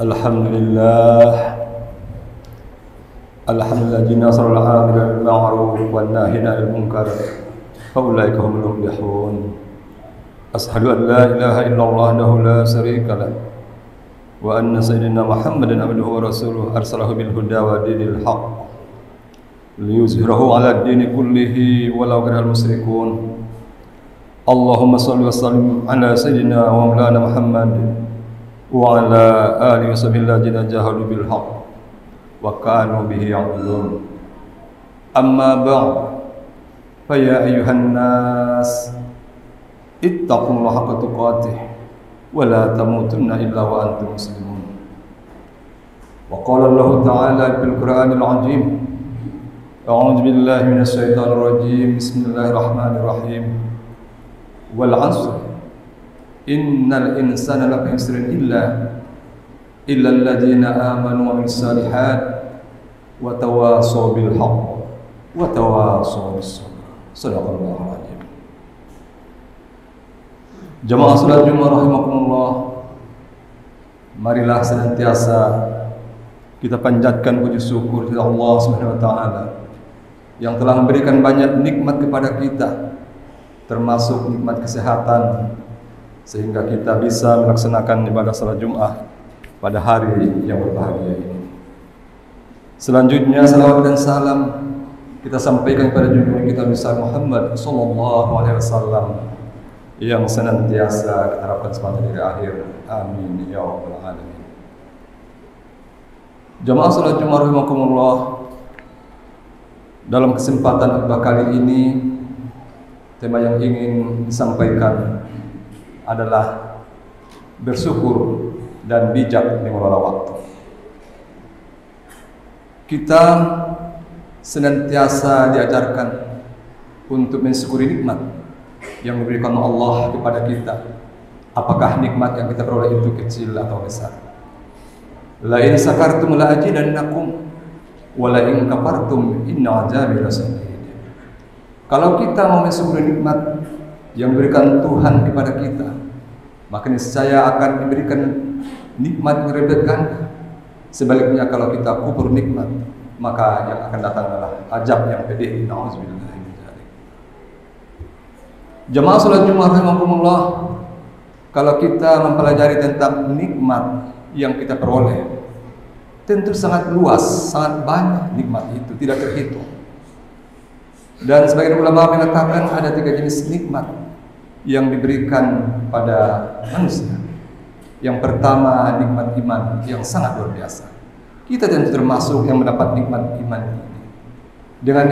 Alhamdulillah. Alhamdulillah nasrul amil bil ma'ruf wan nahi 'anil munkar. Faulaika humul muflihun. Asyhadu an la ilaha illallah wahdahu la syarika lah. Wa anna sayyidina Muhammadan abduhu wa rasuluhu arsalahu bil huda wa dinil haqq. Liyuzhirahu 'ala ad-dini kullihi walau karihal musyrikun. Allahumma shalli wa sallim 'ala sayyidina wa maulana Muhammad wa 'ala alihi washabihi alladziina jahadu bil haqq wa kanu bihi ya'dilun. Amma ba'd, fa ya ayyuhan nas ittaqullaha haqqa tuqatih wa la tamutunna illa wa antum muslimun. Wa qala Allah ta'ala fil Qur'anil 'azim, a'udzu billahi minasy syaithanir rajim, bismillahirrahmanirrahim. Wal 'asr innal insana lafi khusrin illa alladziina aamanu wa 'amilus shalihaati wa tawashaw bil haqq wa tawashaw bis sabr. Shadaqallahul 'azim. Jamaah salat Jumat rahimakumullah, marilah senantiasa kita panjatkan puji syukur kepada Allah Subhanahu wa taala yang telah memberikan banyak nikmat kepada kita, termasuk nikmat kesehatan, sehingga kita bisa melaksanakan ibadah salat Jumat pada hari yang berbahagia ini. Selanjutnya salawat dan salam kita sampaikan kepada junjungan kita besar Muhammad sallallahu alaihi wasallam yang senantiasa kita harapkan sepanjang dari akhir. Amin ya rabbal alamin. Jamaah salat Jumat rahimakumullah, dalam kesempatan khutbah kali ini tema yang ingin disampaikan adalah bersyukur dan bijak mengelola waktu. Kita senantiasa diajarkan untuk mensyukuri nikmat yang diberikan Allah kepada kita, apakah nikmat yang kita peroleh itu kecil atau besar. La in sakartum la azidannakum wa la in kafartum inna 'adzabi lasyadid. Kalau kita mau mensyukuri nikmat yang diberikan Tuhan kepada kita, maka niscaya akan diberikan nikmat berlipat ganda. Sebaliknya kalau kita kufur nikmat, maka yang akan datang adalah azab yang pedih. Nauzubillah. Jemaah salat Jumat rahimakumullah, kalau kita mempelajari tentang nikmat yang kita peroleh, tentu sangat luas, sangat banyak nikmat itu, tidak terhitung. Dan sebagian ulama mengatakan ada 3 jenis nikmat yang diberikan pada manusia. Yang pertama, nikmat iman yang sangat luar biasa. Kita tentu termasuk yang mendapat nikmat iman ini. Dengan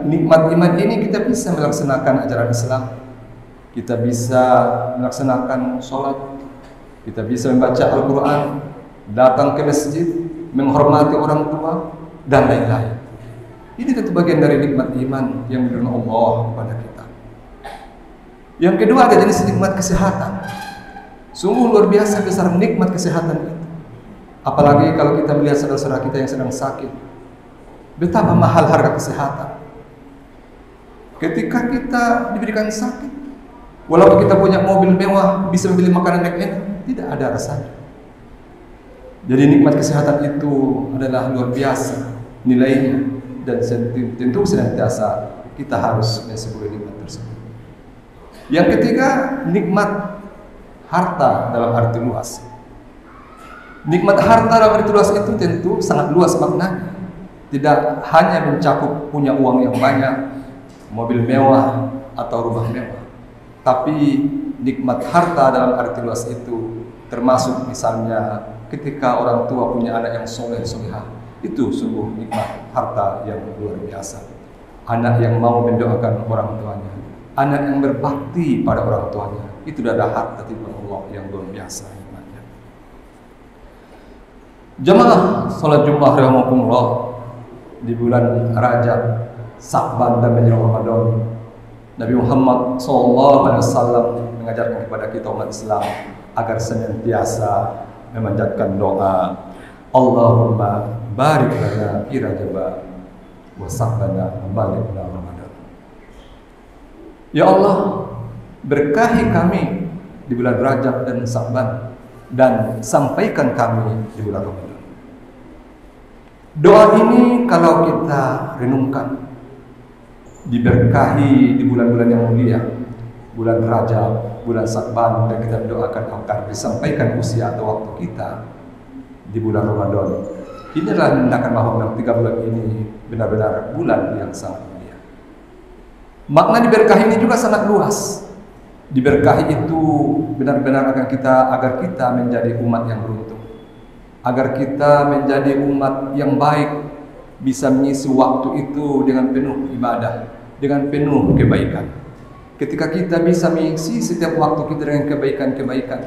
nikmat iman ini kita bisa melaksanakan ajaran Islam, kita bisa melaksanakan sholat, kita bisa membaca Al-Quran, datang ke masjid, menghormati orang tua, dan lain-lain. Ini tentu bagian dari nikmat iman yang diberikan Allah kepada kita. Yang kedua, ada jenis nikmat kesehatan. Sungguh luar biasa besar nikmat kesehatan itu. Apalagi kalau kita melihat saudara-saudara kita yang sedang sakit, betapa mahal harga kesehatan. Ketika kita diberikan sakit, walaupun kita punya mobil mewah, bisa membeli makanan yang enak, tidak ada rasanya. Jadi nikmat kesehatan itu adalah luar biasa nilainya, dan tentu senantiasa kita harus mensyukuri nikmat tersebut. Yang ketiga, nikmat harta dalam arti luas. Nikmat harta dalam arti luas itu tentu sangat luas maknanya. Tidak hanya mencakup punya uang yang banyak, mobil mewah, atau rumah mewah. Tapi nikmat harta dalam arti luas itu termasuk misalnya ketika orang tua punya anak yang soleh solehah, itu sungguh nikmat harta yang luar biasa. Anak yang mau mendoakan orang tuanya, anak yang berbakti pada orang tuanya, itu adalah harta dari Allah yang luar biasa nikmatnya. Jamaah salat Jumat rahimakumullah, di bulan Rajab, Sa'ban dan menjelang Ramadan, Nabi Muhammad SAW mengajarkan kepada kita umat Islam agar senantiasa memanjatkan doa, Allahumma barik lana fi Rajab wa Sa'bana wa balighna Ramadan. Ya Allah, berkahi kami di bulan Rajab dan Sa'ban, dan sampaikan kami di bulan Ramadan. Doa ini kalau kita renungkan, diberkahi di bulan-bulan yang mulia, bulan Rajab, bulan Sya'ban, dan kita mendoakan agar disampaikan usia atau waktu kita di bulan Ramadan. Inilah menandakan bahwa memang 3 bulan ini benar-benar bulan yang sangat mulia. Makna diberkahi ini juga sangat luas. Diberkahi itu benar-benar agar kita menjadi umat yang beruntung, agar kita menjadi umat yang baik, bisa mengisi waktu itu dengan penuh ibadah, dengan penuh kebaikan. Ketika kita bisa mengisi setiap waktu kita dengan kebaikan-kebaikan,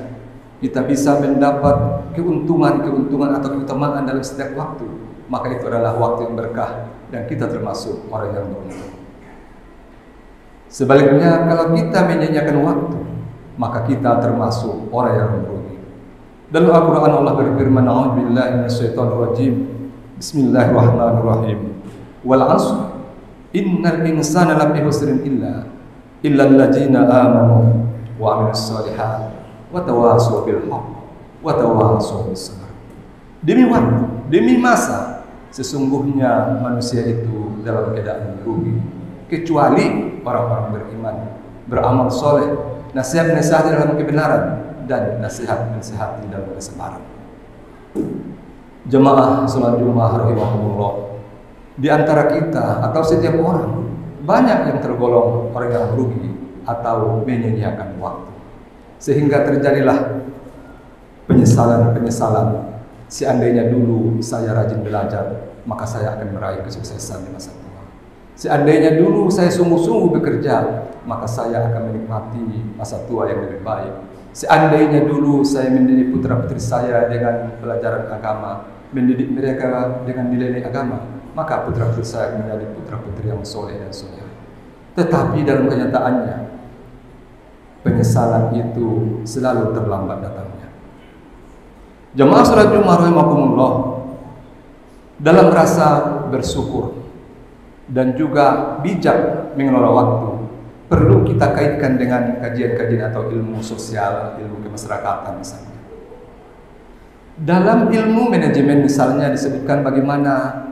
kita bisa mendapat keuntungan atau keutamaan dalam setiap waktu, maka itu adalah waktu yang berkah dan kita termasuk orang yang beruntung. Sebaliknya, kalau kita menyanyiakan waktu, maka kita termasuk orang yang merugi. Dalam Al-Quran Allah berfirman, "A'udzubillahi minasyaitonirrajim. Bismillahirrahmanirrahim. Wal 'ashr. Innal insana lafi khusrin illa alladzina amanu wa 'amilus shalihat wa tawassaw bil haqq wa tawassaw bis sabr." Demi waktu, demi masa, sesungguhnya manusia itu dalam keadaan merugi, kecuali orang-orang beriman, beramal soleh, nasihat-nasihat dalam kebenaran, dan nasihat-nasihat dalam kesabaran. Jemaah salat Jumat rahimahumullah, di antara kita atau setiap orang banyak yang tergolong orang yang merugi atau menyia-nyiakan waktu, sehingga terjadilah penyesalan. Seandainya dulu saya rajin belajar, maka saya akan meraih kesuksesan di masa tua. Seandainya dulu saya sungguh-sungguh bekerja, maka saya akan menikmati masa tua yang lebih baik. Seandainya dulu saya mendidik putra-putri saya dengan pelajaran agama, mendidik mereka dengan nilai-nilai agama, maka putra-putri saya akan menjadi putra-putri yang soleh dan soleh. Tetapi dalam kenyataannya, penyesalan itu selalu terlambat datangnya. Jemaah salat Jumat rahimakumullah, dalam rasa bersyukur dan juga bijak mengelola waktu, perlu kita kaitkan dengan kajian-kajian atau ilmu sosial, ilmu kemasyarakatan misalnya. Dalam ilmu manajemen misalnya disebutkan bagaimana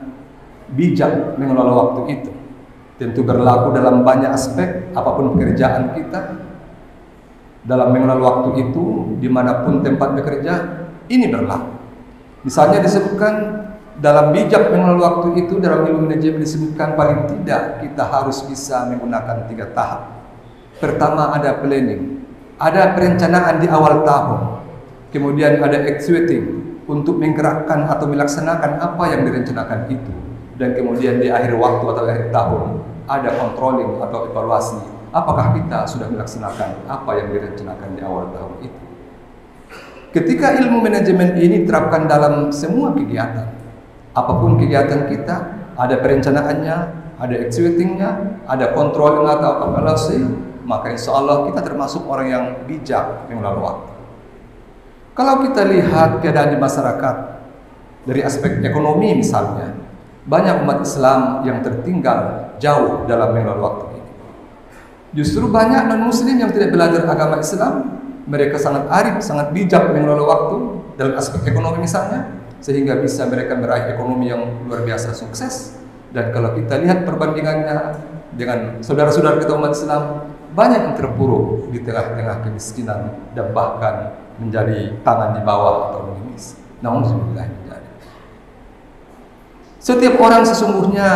bijak mengelola waktu itu. Tentu berlaku dalam banyak aspek, apapun pekerjaan kita. Dalam mengelola waktu itu, dimanapun tempat bekerja, ini berlaku. Misalnya disebutkan dalam bijak mengelola waktu itu, dalam ilmu manajemen disebutkan paling tidak kita harus bisa menggunakan 3 tahap. Pertama ada planning, ada perencanaan di awal tahun. Kemudian ada executing, untuk menggerakkan atau melaksanakan apa yang direncanakan itu. Dan kemudian di akhir waktu atau akhir tahun ada controlling atau evaluasi, apakah kita sudah melaksanakan apa yang direncanakan di awal tahun itu. Ketika ilmu manajemen ini diterapkan dalam semua kegiatan, apapun kegiatan kita, ada perencanaannya, ada executingnya, ada controlling atau evaluasi, maka insya Allah kita termasuk orang yang bijak mengelola waktu. Kalau kita lihat keadaan di masyarakat dari aspek ekonomi misalnya, banyak umat Islam yang tertinggal jauh dalam mengelola waktu ini. Justru banyak non-muslim yang tidak belajar agama Islam, mereka sangat arif, sangat bijak mengelola waktu dalam aspek ekonomi misalnya, sehingga bisa mereka meraih ekonomi yang luar biasa sukses. Dan kalau kita lihat perbandingannya dengan saudara-saudara kita umat Islam, banyak yang terpuruk di tengah-tengah kemiskinan dan bahkan menjadi tangan di bawah atau mengemis. Nauzubillah min dzalik. Setiap orang sesungguhnya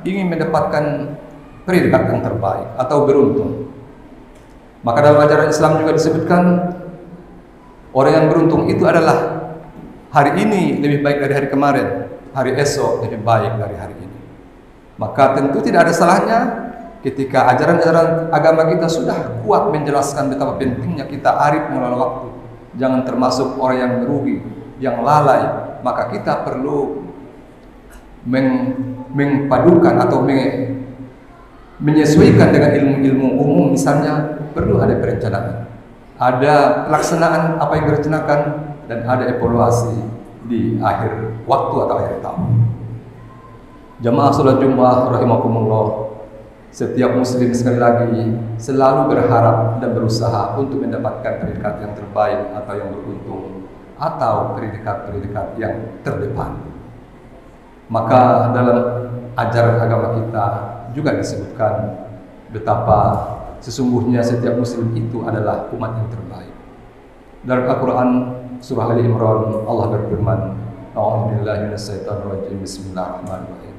ingin mendapatkan predikat yang terbaik atau beruntung. Maka dalam ajaran Islam juga disebutkan orang yang beruntung itu adalah hari ini lebih baik dari hari kemarin, hari esok lebih baik dari hari ini. Maka tentu tidak ada salahnya ketika ajaran-ajaran agama kita sudah kuat menjelaskan betapa pentingnya kita arif mengelola waktu. Jangan termasuk orang yang merugi, yang lalai. Maka kita perlu mengpadukan atau menyesuaikan dengan ilmu-ilmu umum. Misalnya perlu ada perencanaan, ada pelaksanaan apa yang direncanakan, dan ada evaluasi di akhir waktu atau akhir tahun. Jamaah salat Jumat rahimakumullah, Setiap muslim sekali lagi selalu berharap dan berusaha untuk mendapatkan predikat yang terbaik atau yang beruntung atau predikat-predikat yang terdepan. Maka dalam ajaran agama kita juga disebutkan betapa sesungguhnya setiap muslim itu adalah umat yang terbaik. Dalam Al-Quran surah Ali Imran Allah berfirman, A'udzubillahi minasyaitonirrajim, Bismillahirrahmanirrahim.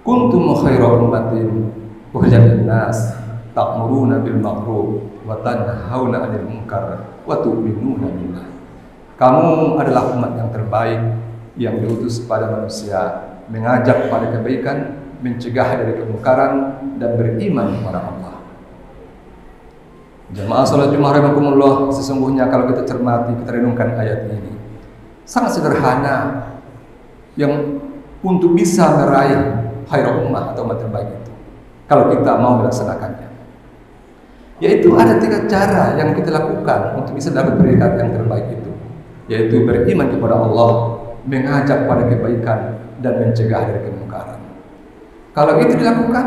Kuntum khaira ummatin ukhrijat lin-nas ta'muruna bil ma'ruf wa tanhauna 'anil munkar wa tu'minuna billah. Kamu adalah umat yang terbaik yang diutus kepada manusia, mengajak kepada kebaikan, mencegah dari kemungkaran dan beriman kepada Allah. Jemaah salat Jumat rahimakumullah, sesungguhnya kalau kita cermati, kita renungkan ayat ini, sangat sederhana yang untuk bisa meraih khairul ummah atau umat terbaik itu, kalau kita mau melaksanakannya, yaitu ada 3 cara yang kita lakukan untuk bisa dapat predikat yang terbaik itu, yaitu beriman kepada Allah, mengajak pada kebaikan dan mencegah dari kemungkaran. Kalau itu dilakukan,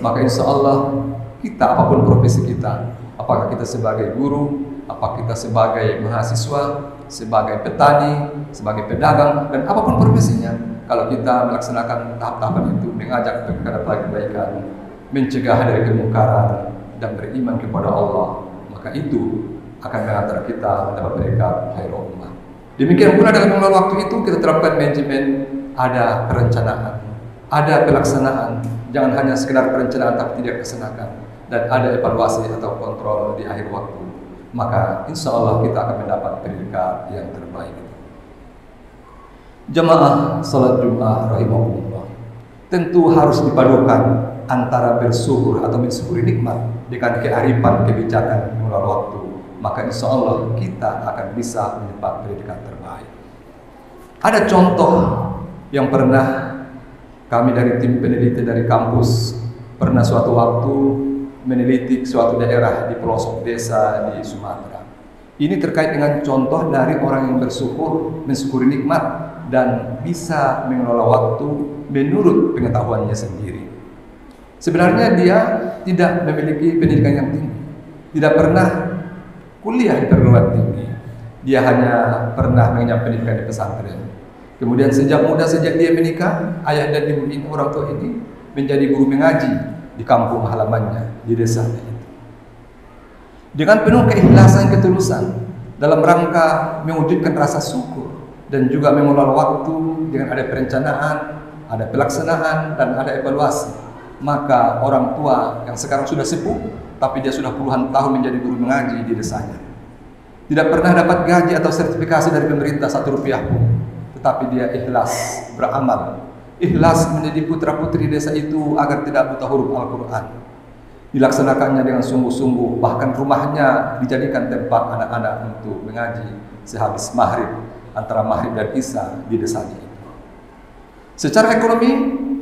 maka insya Allah kita, apapun profesi kita, apakah kita sebagai guru, apakah kita sebagai mahasiswa, sebagai petani, sebagai pedagang, dan apapun profesinya, kalau kita melaksanakan tahap-tahapan itu, mengajak kepada kebaikan, mencegah dari kemungkaran, dan beriman kepada Allah, maka itu akan mengantar kita mendapat predikat khairul ummah. Demikian pula dalam mengelola waktu itu kita terapkan manajemen, ada perencanaan, ada pelaksanaan, jangan hanya sekedar perencanaan tapi tidak dilaksanakan, dan ada evaluasi atau kontrol di akhir waktu. Maka insya Allah kita akan mendapat predikat yang terbaik. Jemaah salat Jumat rahimahullah, tentu harus dipadukan antara bersyukur atau mensyukuri nikmat dengan kearifan kebijakan mengelola waktu. Maka insya Allah kita akan bisa mendapat predikat terbaik. Ada contoh yang pernah kami dari tim peneliti dari kampus pernah suatu waktu meneliti suatu daerah di pelosok desa di Sumatera. Ini terkait dengan contoh dari orang yang bersyukur, mensyukuri nikmat, dan bisa mengelola waktu menurut pengetahuannya sendiri. Sebenarnya dia tidak memiliki pendidikan yang tinggi, tidak pernah kuliah di perguruan tinggi, dia hanya pernah mengenyam pendidikan di pesantren. Kemudian sejak muda, sejak dia menikah, ayah dan ibu ini, orang tua ini menjadi guru mengaji di kampung halamannya, di desanya itu. Dengan penuh keikhlasan, ketulusan, dalam rangka mewujudkan rasa syukur dan juga mengelola waktu dengan ada perencanaan, ada pelaksanaan, dan ada evaluasi. Maka orang tua yang sekarang sudah sepuh, tapi dia sudah puluhan tahun menjadi guru mengaji di desanya, tidak pernah dapat gaji atau sertifikasi dari pemerintah 1 rupiah pun, tetapi dia ikhlas beramal, ikhlas menjadi putra putri desa itu agar tidak buta huruf Al-Quran. Dilaksanakannya dengan sungguh-sungguh, bahkan rumahnya dijadikan tempat anak-anak untuk mengaji sehabis maghrib, antara maghrib dan isya di desanya itu. Secara ekonomi,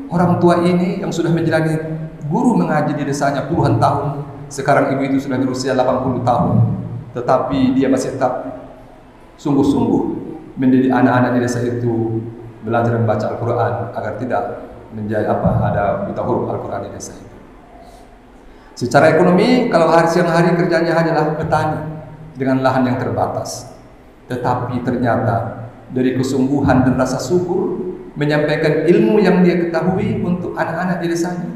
orang tua ini yang sudah menjalani guru mengaji di desanya puluhan tahun, sekarang ibu itu sudah berusia 80 tahun, tetapi dia masih tetap sungguh-sungguh mendidik anak-anak di desa itu belajar membaca Al-Quran agar tidak menjadi ada buta huruf Al-Quran di desa itu. Secara ekonomi, kalau siang hari kerjanya hanyalah petani dengan lahan yang terbatas, tetapi ternyata dari kesungguhan dan rasa syukur menyampaikan ilmu yang dia ketahui untuk anak-anak di desanya,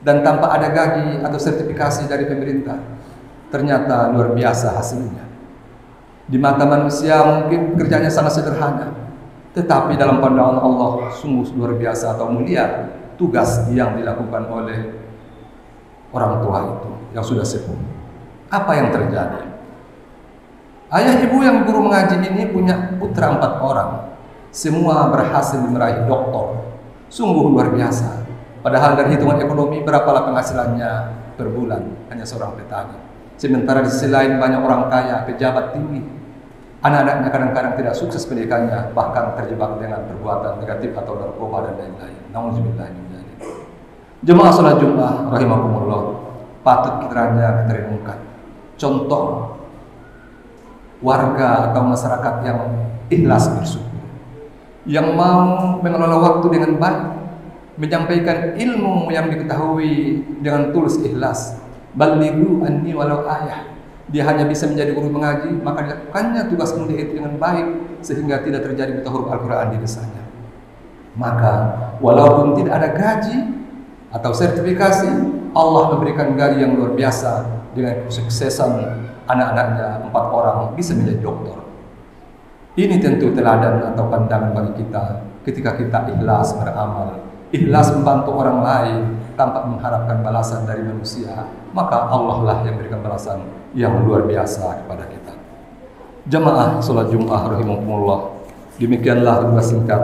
dan tanpa ada gaji atau sertifikasi dari pemerintah, ternyata luar biasa hasilnya. Di mata manusia mungkin kerjanya sangat sederhana, tetapi dalam pandangan Allah sungguh luar biasa atau mulia tugas yang dilakukan oleh orang tua itu yang sudah sepuh. Apa yang terjadi? Ayah ibu yang guru mengaji ini punya putra 4 orang, semua berhasil meraih doktor. Sungguh luar biasa. Padahal dari hitungan ekonomi berapalah penghasilannya per bulan, hanya seorang petani. Sementara di sisi lain banyak orang kaya, pejabat tinggi. Anak-anaknya kadang-kadang tidak sukses pendidikannya, bahkan terjebak dengan perbuatan negatif atau narkoba dan lain-lain. Nauzubillah min dzalik. Jemaah salat Jumat rahimakumullah, patut kiranya kita renungkan contoh warga atau masyarakat yang ikhlas bersyukur, yang mau mengelola waktu dengan baik, menyampaikan ilmu yang diketahui dengan tulus ikhlas. Balighu anni walau ayah. Dia hanya bisa menjadi guru mengaji, maka dilakukannya tugas mulia itu dengan baik sehingga tidak terjadi buta huruf Al-Quran di desanya. Maka walaupun tidak ada gaji atau sertifikasi, Allah memberikan gaji yang luar biasa dengan kesuksesan anak-anaknya 4 orang bisa menjadi doktor. Ini tentu teladan atau pandangan bagi kita ketika kita ikhlas beramal, ikhlas membantu orang lain tanpa mengharapkan balasan dari manusia, maka Allah lah yang memberikan balasan yang luar biasa kepada kita. Jamaah salat Jumat rahimakumullah, demikianlah tugas singkat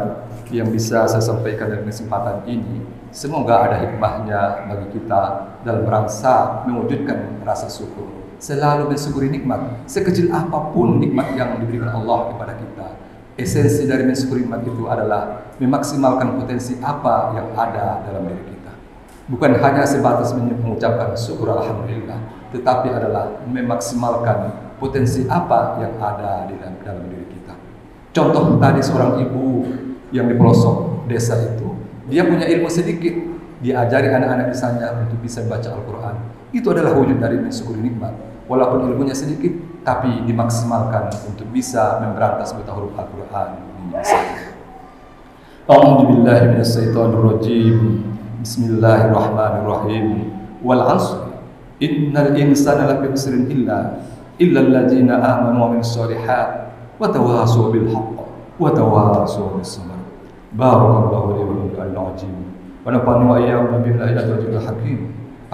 yang bisa saya sampaikan dalam kesempatan ini. Semoga ada hikmahnya bagi kita dalam rangka mewujudkan rasa syukur. Selalu mensyukuri nikmat, sekecil apapun nikmat yang diberikan Allah kepada kita. Esensi dari mensyukuri nikmat itu adalah memaksimalkan potensi apa yang ada dalam diri kita. Bukan hanya sebatas mengucapkan syukur alhamdulillah, tetapi adalah memaksimalkan potensi apa yang ada di dalam diri kita. Contoh tadi seorang ibu yang di pelosok desa itu, dia punya ilmu sedikit, diajari anak-anak desanya untuk bisa membaca Al-Quran. Itu adalah wujud dari mensyukuri nikmat. Walaupun ilmunya sedikit, tapi dimaksimalkan untuk bisa memberantas buta huruf Al-Quran. A'udzu billahi minasyaitonir rajim. Bismillahirrahmanirrahim. Wal 'ashr. Innal insana lafi khusrin illa alladziina aamanu wa 'amilus shalihaati wa tawaasaw bil haqq wa tawaasaw bis sabr. Barakallahu li wa lakum fil azim. Wa nafa'ani wa iyyakum billahi al-'aliyyil hakim.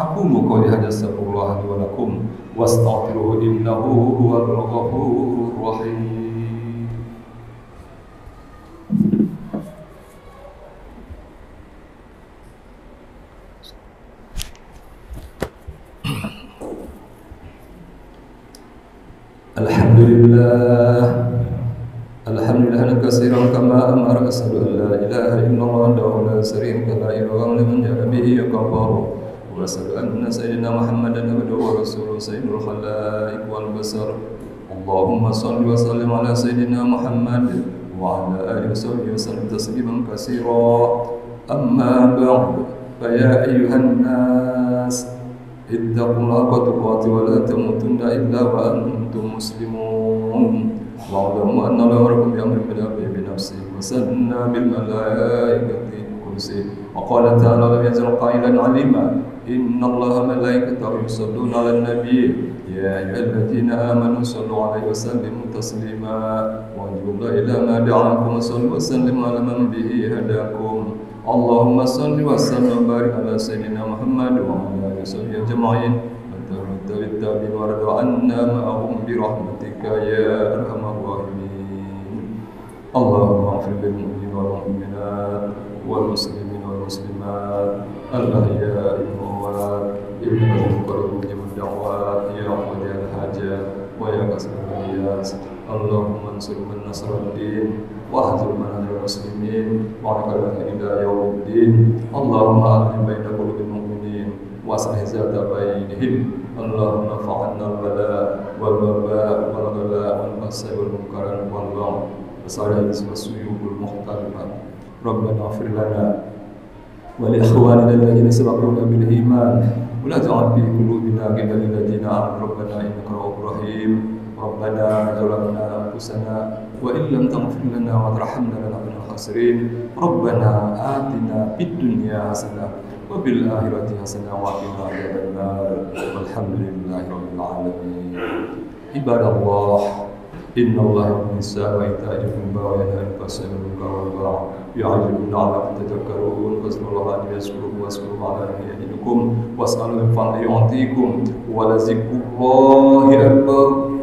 Aqulu qawli hadza astaghfirullah li wa lakum wastaghfiruhu innahu huwal ghafurur rahim. Alhamdulillah katsiran kama amara asyhadu an la ilaha illallah wahdahu la syarika lahu wa liman jaa bihi yaqbaru wa asyhadu anna sayyidina Muhammadan abduhu wa rasuluhu sayyidul khalaiq wal basar. Allahumma shalli wa sallim ala sayyidina Muhammad wa ala alihi wa sahbihi wa sallim tasliman katsira. Amma ba'd, fa ya ayyuhan nas ittaqullaha haqqa tuqatih wa la tamutunna illa wa antum muslimun. Wa'lamu anna Allaha ya'muru bi amrin bi nafsihi wa sanna bil malaikati kursi. Wa qala ta'ala lam yazal qailan 'alima inna Allaha malaikatahu yusalluna 'alan nabiy ya ayyuhalladzina amanu sallu 'alaihi wa sallimu taslima. Wa jalla ila ma da'akum sallu wa sallimu 'ala man bihi hadakum. Allahumma salli wa sallim wa barik ala sayyidina Muhammad wa ala alihi wa sahbihi ajma'in. Tabi'in wa radu anna ma'ahum bi rahmatika ya arhamar rahimin. Allahumma ighfir lil mu'minina wal mu'minat wal muslimina wal muslimat al-ahya'i minhum wal amwat innaka qaribun da'wat ya qadiyal hajat wa ya kasral niyas. Allahumma ansur man nasara ad-din wa ahzir man hadar muslimin wa ala ila yaumiddin. Allahumma alim baina qulubil mu'minin wa aslih zata bainihim. Allahumma fa'anna al-bala wal waba wal ghala wal basa wal munkar wal bagh wasa'il wasuyul mukhtalifat. Rabbana ighfir lana wa li ikhwanina alladhina sabaquna bil iman wa la taj'al fi qulubina ghillan lil ladzina amanu rabbana innaka ra'ufur rahim. Rabbana zalamna anfusana wa in lam taghfir lana wa tarhamna lanakunanna minal khasirin. Rabbana atina fid dunya hasanah wa bil akhirati hasanah wa qina adzabannar. Walhamdulillahi rabbil alamin. Ibadallah, innallaha ya'muru bis-salaati wa ita'i dzil-qurba wa yanha 'anil fahsya'i wal munkari wal baghi ya'idukum la'allakum tadhakkarun. Fadhkurullaha yadhkurukum washkuruhu 'ala ma yazidukum was'aluhu min fadlihi yu'tikum wa la zikrullahi akbar.